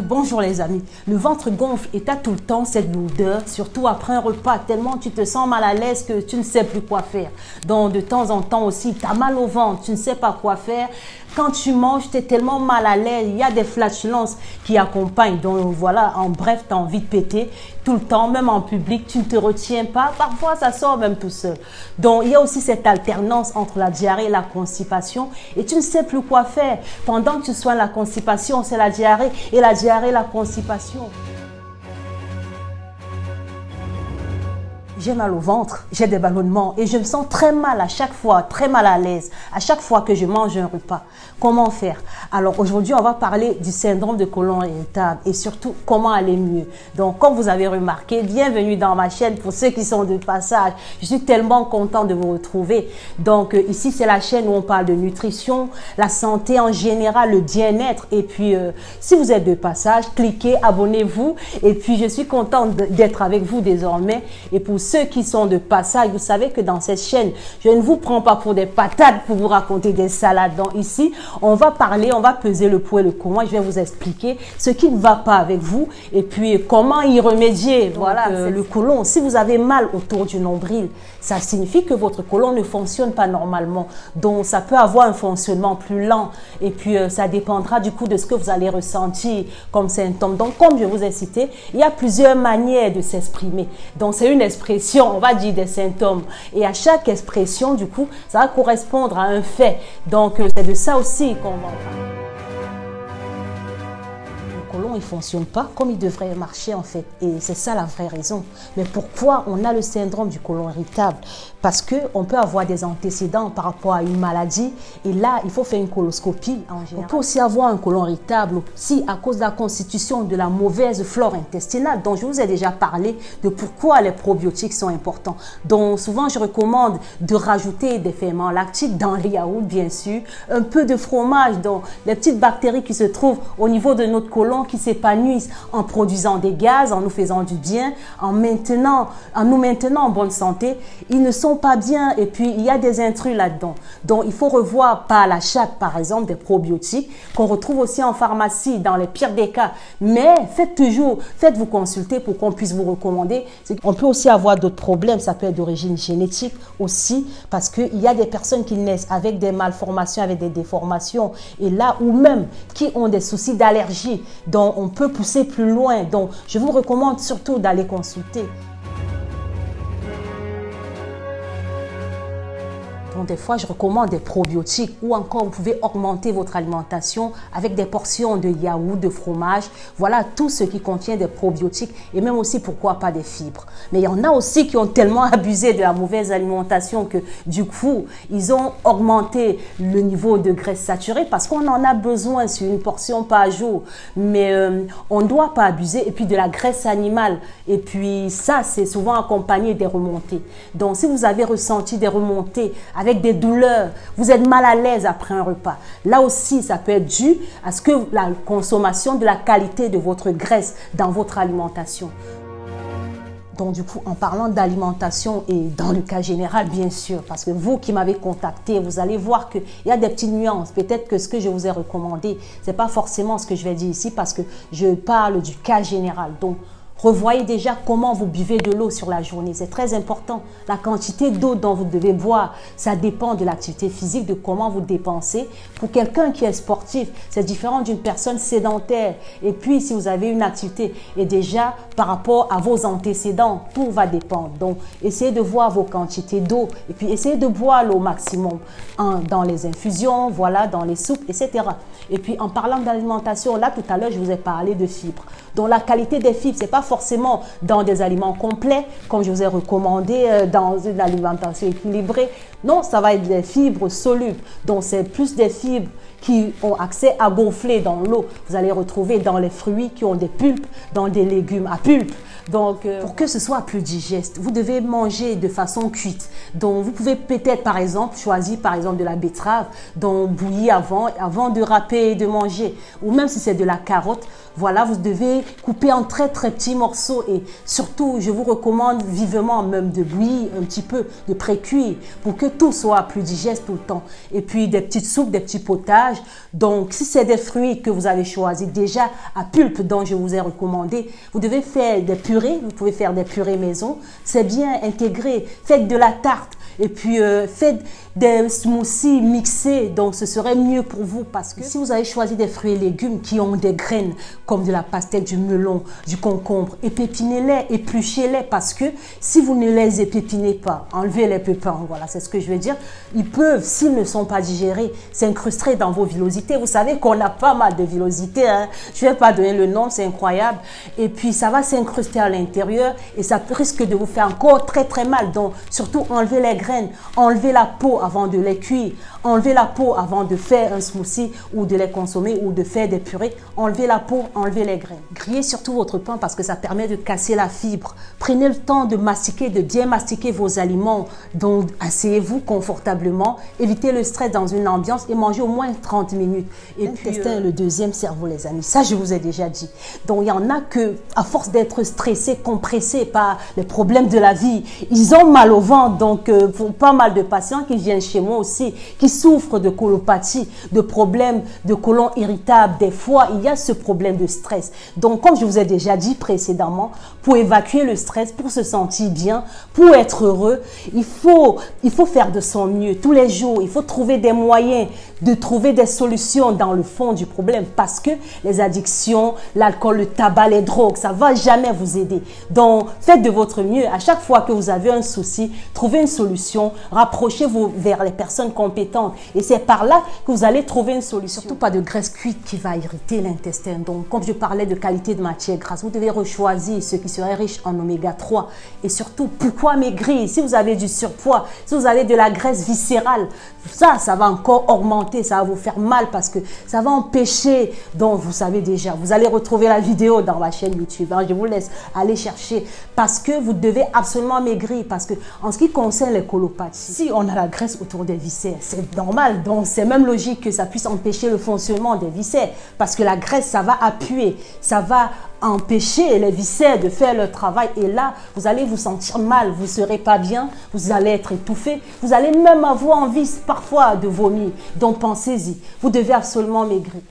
Bonjour les amis, le ventre gonfle et t'as tout le temps cette lourdeur, surtout après un repas, tellement tu te sens mal à l'aise que tu ne sais plus quoi faire. Donc de temps en temps aussi, tu as mal au ventre, tu ne sais pas quoi faire. Quand tu manges, tu es tellement mal à l'aise, il y a des flatulences qui accompagnent. Donc voilà, en bref, tu as envie de péter tout le temps, même en public, tu ne te retiens pas. Parfois, ça sort même tout seul. Donc il y a aussi cette alternance entre la diarrhée et la constipation et tu ne sais plus quoi faire. Pendant que tu soignes la constipation, c'est la diarrhée et la diarrhée, la constipation. J'ai mal au ventre, j'ai des ballonnements et je me sens très mal à chaque fois, très mal à l'aise, à chaque fois que je mange un repas. Comment faire? Alors aujourd'hui, on va parler du syndrome de côlon irritable et surtout comment aller mieux. Donc comme vous avez remarqué, bienvenue dans ma chaîne pour ceux qui sont de passage. Je suis tellement content de vous retrouver. Donc ici, c'est la chaîne où on parle de nutrition, la santé en général, le bien-être. Et puis si vous êtes de passage, cliquez, abonnez-vous. Et puis je suis contente d'être avec vous désormais. Et pour ceux qui sont de passage, vous savez que dans cette chaîne, je ne vous prends pas pour des patates pour vous raconter des salades. Donc ici, on va parler, on va peser le pour et le contre. Je vais vous expliquer ce qui ne va pas avec vous et puis comment y remédier. Donc, voilà, le côlon. Si vous avez mal autour du nombril, ça signifie que votre côlon ne fonctionne pas normalement. Donc ça peut avoir un fonctionnement plus lent et puis ça dépendra du coup de ce que vous allez ressentir comme symptôme. Donc comme je vous ai cité, il y a plusieurs manières de s'exprimer. Donc c'est une expression, on va dire des symptômes. Et à chaque expression, du coup, ça va correspondre à un fait. Donc, c'est de ça aussi qu'on va parler. Le côlon, il ne fonctionne pas comme il devrait marcher en fait. Et c'est ça la vraie raison. Mais pourquoi on a le syndrome du côlon irritable? Parce qu'on peut avoir des antécédents par rapport à une maladie. Et là, il faut faire une coloscopie en général. On peut aussi avoir un côlon irritable si à cause de la constitution de la mauvaise flore intestinale, dont je vous ai déjà parlé de pourquoi les probiotiques sont importants. Donc souvent, je recommande de rajouter des ferments lactiques dans les yaourts, bien sûr. Un peu de fromage, donc les petites bactéries qui se trouvent au niveau de notre côlon qui s'épanouissent en produisant des gaz, en nous faisant du bien, en nous maintenant en bonne santé. Ils ne sont pas bien et puis il y a des intrus là-dedans. Donc il faut revoir par l'achat, par exemple, des probiotiques qu'on retrouve aussi en pharmacie dans les pires des cas. Mais faites-vous consulter pour qu'on puisse vous recommander. On peut aussi avoir d'autres problèmes, ça peut être d'origine génétique aussi parce qu'il y a des personnes qui naissent avec des malformations, avec des déformations et là ou même qui ont des soucis d'allergie. Donc on peut pousser plus loin. Donc je vous recommande surtout d'aller consulter. Donc, des fois, je recommande des probiotiques ou encore vous pouvez augmenter votre alimentation avec des portions de yaourt, de fromage. Voilà tout ce qui contient des probiotiques et même aussi, pourquoi pas, des fibres. Mais il y en a aussi qui ont tellement abusé de la mauvaise alimentation que du coup, ils ont augmenté le niveau de graisse saturée parce qu'on en a besoin sur une portion par jour. Mais on ne doit pas abuser. Et puis de la graisse animale. Et puis ça, c'est souvent accompagné des remontées. Donc, si vous avez ressenti des remontées avec des douleurs, vous êtes mal à l'aise après un repas. Là aussi, ça peut être dû à ce que la consommation de la qualité de votre graisse dans votre alimentation. Donc du coup, en parlant d'alimentation et dans le cas général, bien sûr, parce que vous qui m'avez contacté, vous allez voir qu'il y a des petites nuances. Peut-être que ce que je vous ai recommandé, ce n'est pas forcément ce que je vais dire ici parce que je parle du cas général. Donc, revoyez déjà comment vous buvez de l'eau sur la journée. C'est très important. La quantité d'eau dont vous devez boire, ça dépend de l'activité physique, de comment vous dépensez. Pour quelqu'un qui est sportif, c'est différent d'une personne sédentaire. Et puis, si vous avez une activité, et déjà, par rapport à vos antécédents, tout va dépendre. Donc, essayez de voir vos quantités d'eau et puis essayez de boire l'eau au maximum dans les infusions, voilà, dans les soupes, etc. Et puis, en parlant d'alimentation, là, tout à l'heure, je vous ai parlé de fibres. Donc, la qualité des fibres, c'est pas forcément dans des aliments complets, comme je vous ai recommandé dans une alimentation équilibrée. Non, ça va être des fibres solubles. Donc, c'est plus des fibres qui ont accès à gonfler dans l'eau. Vous allez retrouver dans les fruits qui ont des pulpes, dans des légumes à pulpe. Donc, pour que ce soit plus digeste, vous devez manger de façon cuite. Donc, vous pouvez peut-être, par exemple, choisir par exemple de la betterave, donc bouillie avant de râper et de manger. Ou même si c'est de la carotte, voilà, vous devez couper en très petits morceaux. Et surtout, je vous recommande vivement même de bouillir un petit peu, de pré-cuire pour que tout soit plus digeste tout le temps. Et puis des petites soupes, des petits potages. Donc, si c'est des fruits que vous avez choisis déjà à pulpe dont je vous ai recommandé, vous devez faire des purées. Vous pouvez faire des purées maison. C'est bien intégré. Faites de la tarte. Et puis, faites des smoothies mixés, donc ce serait mieux pour vous parce que si vous avez choisi des fruits et légumes qui ont des graines comme de la pastèque, du melon, du concombre, épépinez-les, épluchez-les parce que si vous ne les épépinez pas, enlevez les pépins, voilà, c'est ce que je veux dire, ils peuvent, s'ils ne sont pas digérés, s'incruster dans vos villosités. Vous savez qu'on a pas mal de villosités, hein? Je ne vais pas donner le nom, c'est incroyable. Et puis, ça va s'incruster à l'intérieur et ça risque de vous faire encore très mal. Donc, surtout, enlevez les graines, enlevez la peau avant de les cuire, enlevez la peau avant de faire un smoothie ou de les consommer ou de faire des purées. Enlevez la peau, enlevez les graines. Grillez surtout votre pain parce que ça permet de casser la fibre. Prenez le temps de mastiquer, de bien mastiquer vos aliments. Donc, asseyez-vous confortablement, évitez le stress dans une ambiance et mangez au moins 30 minutes. Et puis, l'intestin est le deuxième cerveau, les amis. Ça, je vous ai déjà dit. Donc, il y en a que, à force d'être stressés, compressés par les problèmes de la vie, ils ont mal au ventre. Donc, pour pas mal de patients qui viennent chez moi aussi, qui souffrent de colopathie, de problèmes de côlon irritable. Des fois, il y a ce problème de stress. Donc, comme je vous ai déjà dit précédemment, pour évacuer le stress, pour se sentir bien, pour être heureux, il faut faire de son mieux tous les jours. Il faut trouver des moyens de trouver des solutions dans le fond du problème parce que les addictions, l'alcool, le tabac, les drogues, ça ne va jamais vous aider. Donc, faites de votre mieux. À chaque fois que vous avez un souci, trouvez une solution, rapprochez-vous vers les personnes compétentes et c'est par là que vous allez trouver une solution. Surtout pas de graisse cuite qui va irriter l'intestin. Donc, comme je parlais de qualité de matière grasse, vous devez rechoisir ce qui serait riche en oméga 3 et surtout, pourquoi maigrir? Si vous avez du surpoids, si vous avez de la graisse viscérale, ça va encore augmenter, ça va vous faire mal parce que ça va empêcher. Donc, vous savez déjà, vous allez retrouver la vidéo dans ma chaîne YouTube. Hein, je vous laisse aller chercher parce que vous devez absolument maigrir parce que en ce qui concerne les colopathies, si on a la graisse autour des viscères, c'est normal. Donc, c'est même logique que ça puisse empêcher le fonctionnement des viscères parce que la graisse, ça va appuyer, ça va empêcher les viscères de faire leur travail et là, vous allez vous sentir mal, vous ne serez pas bien, vous allez être étouffé, vous allez même avoir envie parfois de vomir. Donc, pensez-y, vous devez absolument maigrir.